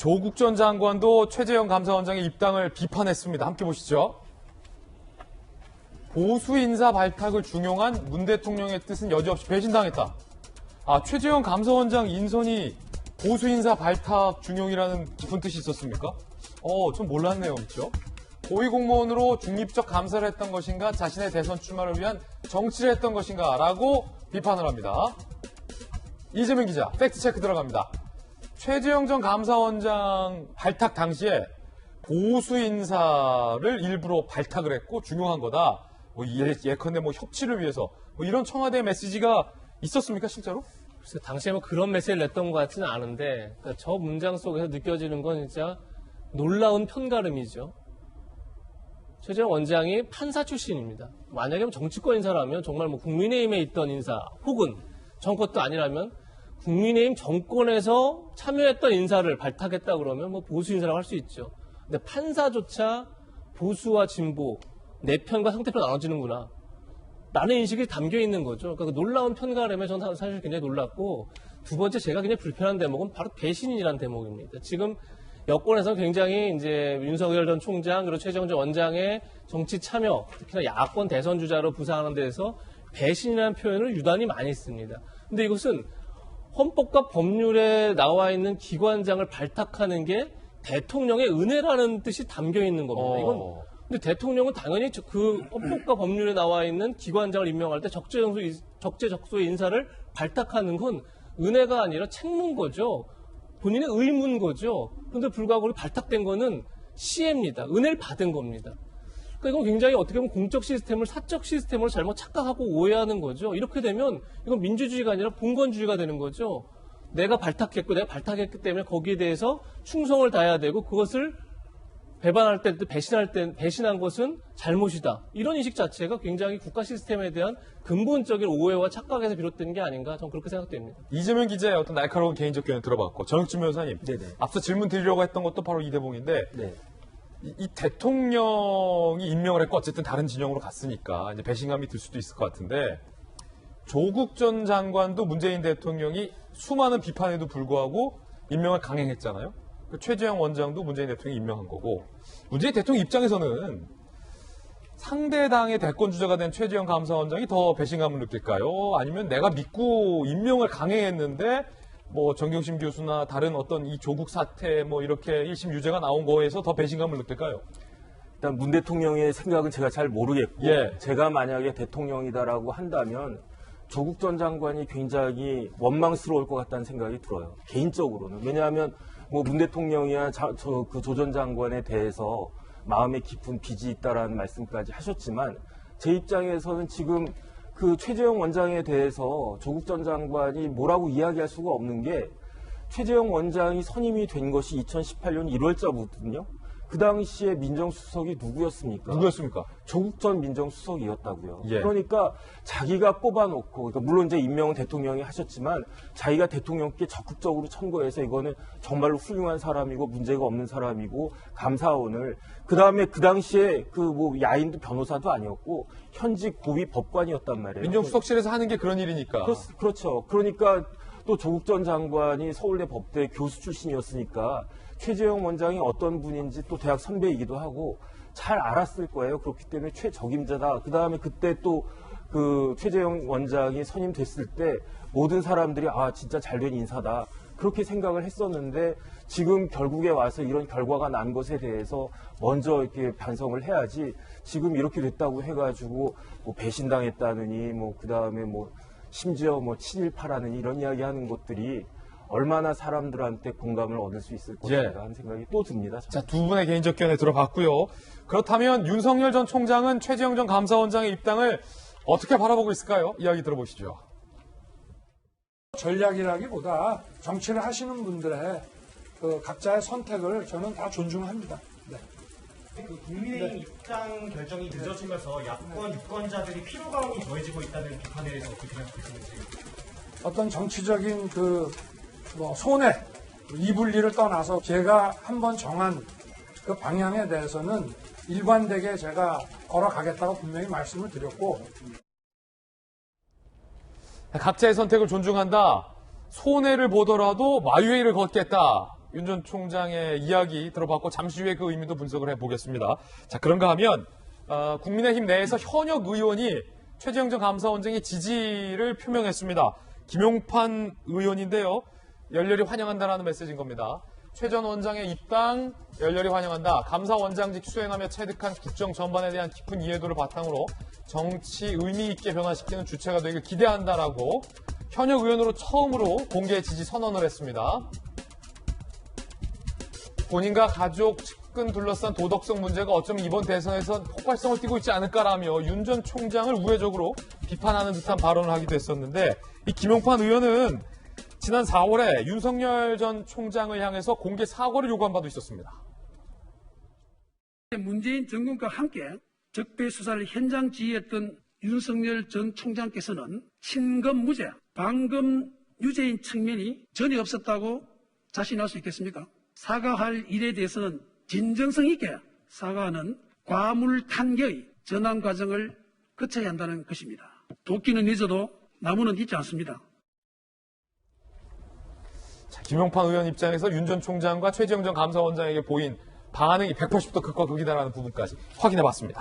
조국 전 장관도 최재형 감사원장의 입당을 비판했습니다. 함께 보시죠. 보수 인사 발탁을 중용한 문 대통령의 뜻은 여지없이 배신당했다. 최재형 감사원장 인선이 보수 인사 발탁 중용이라는 깊은 뜻이 있었습니까? 좀 몰랐네요, 그렇죠? 고위공무원으로 중립적 감사를 했던 것인가, 자신의 대선 출마를 위한 정치를 했던 것인가 라고 비판을 합니다. 이재명 기자, 팩트체크 들어갑니다. 최재형 전 감사원장 발탁 당시에 보수 인사를 일부러 발탁을 했고 중용한 거다. 예컨대 협치를 위해서 이런 청와대 메시지가 있었습니까, 실제로? 글쎄, 당시에 그런 메시지를 냈던 것 같지는 않은데, 그러니까 저 문장 속에서 느껴지는 건 진짜 놀라운 편가름이죠. 최재형 원장이 판사 출신입니다. 만약에 정치권 인사라면 정말 국민의힘에 있던 인사 혹은 정권도 아니라면 국민의힘 정권에서 참여했던 인사를 발탁했다 그러면 보수 인사라고 할 수 있죠. 근데 판사조차 보수와 진보, 내 편과 상대편 나눠지는구나 라는 인식이 담겨 있는 거죠. 그러니까 놀라운 편가름에 저는 사실 굉장히 놀랐고, 두 번째 제가 굉장히 불편한 대목은 바로 배신이라는 대목입니다. 지금 여권에서 굉장히 이제 윤석열 전 총장 그리고 최재형 전 원장의 정치 참여, 특히나 야권 대선 주자로 부상하는 데에서 배신이라는 표현을 유단히 많이 씁니다. 근데 이것은 헌법과 법률에 나와 있는 기관장을 발탁하는 게 대통령의 은혜라는 뜻이 담겨 있는 겁니다. 이건 근데 대통령은 당연히 그 헌법과 법률에 나와 있는 기관장을 임명할 때 적재적소의 인사를 발탁하는 건 은혜가 아니라 책무인 거죠. 본인의 의무인 거죠. 그런데 불구하고 발탁된 거는 시혜입니다. 은혜를 받은 겁니다. 그러니까 이건 굉장히 어떻게 보면 공적 시스템을 사적 시스템으로 잘못 착각하고 오해하는 거죠. 이렇게 되면 이건 민주주의가 아니라 봉건주의가 되는 거죠. 내가 발탁했기 때문에 거기에 대해서 충성을 다해야 되고, 그것을 배반할 때, 배신한 것은 잘못이다. 이런 인식 자체가 굉장히 국가 시스템에 대한 근본적인 오해와 착각에서 비롯된 게 아닌가, 저는 그렇게 생각됩니다. 이재명 기자의 어떤 날카로운 개인적 견해 들어봤고, 정혁진 변호사님, 앞서 질문 드리려고 했던 것도 바로 이 대목인데, 이 대통령이 임명을 했고 어쨌든 다른 진영으로 갔으니까 이제 배신감이 들 수도 있을 것 같은데, 조국 전 장관도 문재인 대통령이 수많은 비판에도 불구하고 임명을 강행했잖아요. 최재형 원장도 문재인 대통령이 임명한 거고, 문재인 대통령 입장에서는 상대 당의 대권 주자가 된 최재형 감사원장이 더 배신감을 느낄까요? 아니면 내가 믿고 임명을 강행했는데 정경심 교수나 다른 어떤 이 조국 사태 이렇게 1심 유죄가 나온 거에서 더 배신감을 느낄까요? 일단 문 대통령의 생각은 제가 잘 모르겠고, 제가 만약에 대통령이다라고 한다면 조국 전 장관이 굉장히 원망스러울 것 같다는 생각이 들어요. 개인적으로는. 왜냐하면 문 대통령이야 그 조 전 장관에 대해서 마음에 깊은 빚이 있다라는 말씀까지 하셨지만, 제 입장에서는 지금 그 최재형 원장에 대해서 조국 전 장관이 뭐라고 이야기할 수가 없는 게, 최재형 원장이 선임이 된 것이 2018년 1월자거든요. 그 당시에 민정수석이 누구였습니까? 조국 전 민정수석이었다고요. 그러니까 자기가 뽑아놓고, 그러니까 물론 이제 임명은 대통령이 하셨지만 자기가 대통령께 적극적으로 청구해서 이거는 정말로 훌륭한 사람이고 문제가 없는 사람이고, 감사원을, 그 다음에 그 당시에 야인도 변호사도 아니었고 현직 고위 법관이었단 말이에요. 민정수석실에서 하는 게 그런 일이니까. 그렇죠. 그러니까 또 조국 전 장관이 서울대 법대 교수 출신이었으니까 최재형 원장이 어떤 분인지 또 대학 선배이기도 하고 잘 알았을 거예요. 그렇기 때문에 최적임자다. 그 다음에 그때 또 그 최재형 원장이 선임됐을 때 모든 사람들이 진짜 잘된 인사다, 그렇게 생각을 했었는데, 지금 결국에 와서 이런 결과가 난 것에 대해서 먼저 이렇게 반성을 해야지, 지금 이렇게 됐다고 해가지고 배신당했다느니 그 다음에 심지어 친일파라는 이런 이야기 하는 것들이 얼마나 사람들한테 공감을 얻을 수 있을 것인가 하는 생각이 또 듭니다. 자, 두 분의 개인적 견해 들어봤고요. 그렇다면 윤석열 전 총장은 최재형 전 감사원장의 입당을 어떻게 바라보고 있을까요? 이야기 들어보시죠. 전략이라기보다 정치를 하시는 분들의 각자의 선택을 저는 다 존중합니다. 국민의힘 입당 결정이 늦어지면서 야권 유권자들이 피로감이 더해지고 있다는 비판에 대해서 어떻게 생각하시는지? 어떤 정치적인 손해, 이분리를 떠나서 제가 한번 정한 그 방향에 대해서는 일관되게 제가 걸어가겠다고 분명히 말씀을 드렸고, 각자의 선택을 존중한다. 손해를 보더라도 마유의 일을 걷겠다. 윤 전 총장의 이야기 들어봤고 잠시 후에 그 의미도 분석을 해보겠습니다. 자, 그런가 하면 국민의힘 내에서 현역 의원이 최재형 전 감사원장의 지지를 표명했습니다. 김용판 의원인데요. 열렬히 환영한다라는 메시지인 겁니다. 최 전 원장의 입당 열렬히 환영한다. 감사원장직 수행하며 체득한 국정 전반에 대한 깊은 이해도를 바탕으로 정치 의미 있게 변화시키는 주체가 되길 기대한다라고 현역 의원으로 처음으로 공개 지지 선언을 했습니다. 본인과 가족, 측근 둘러싼 도덕성 문제가 어쩌면 이번 대선에선 폭발성을 띠고 있지 않을까라며 윤 전 총장을 우회적으로 비판하는 듯한 발언을 하기도 했었는데 이 김용판 의원은 지난 4월에 윤석열 전 총장을 향해서 공개 사과를 요구한 바도 있었습니다. 문재인 정권과 함께 적폐 수사를 현장 지휘했던 윤석열 전 총장께서는 친검 무죄, 반검 유죄인 측면이 전혀 없었다고 자신할 수 있겠습니까? 사과할 일에 대해서는 진정성 있게 사과하는 과물탄계의 전환 과정을 거쳐야 한다는 것입니다. 도끼는 잊어도 나무는 잊지 않습니다. 자, 김용판 의원 입장에서 윤 전 총장과 최재형 전 감사원장에게 보인 반응이 180도 극과 극이다라는 부분까지 확인해봤습니다.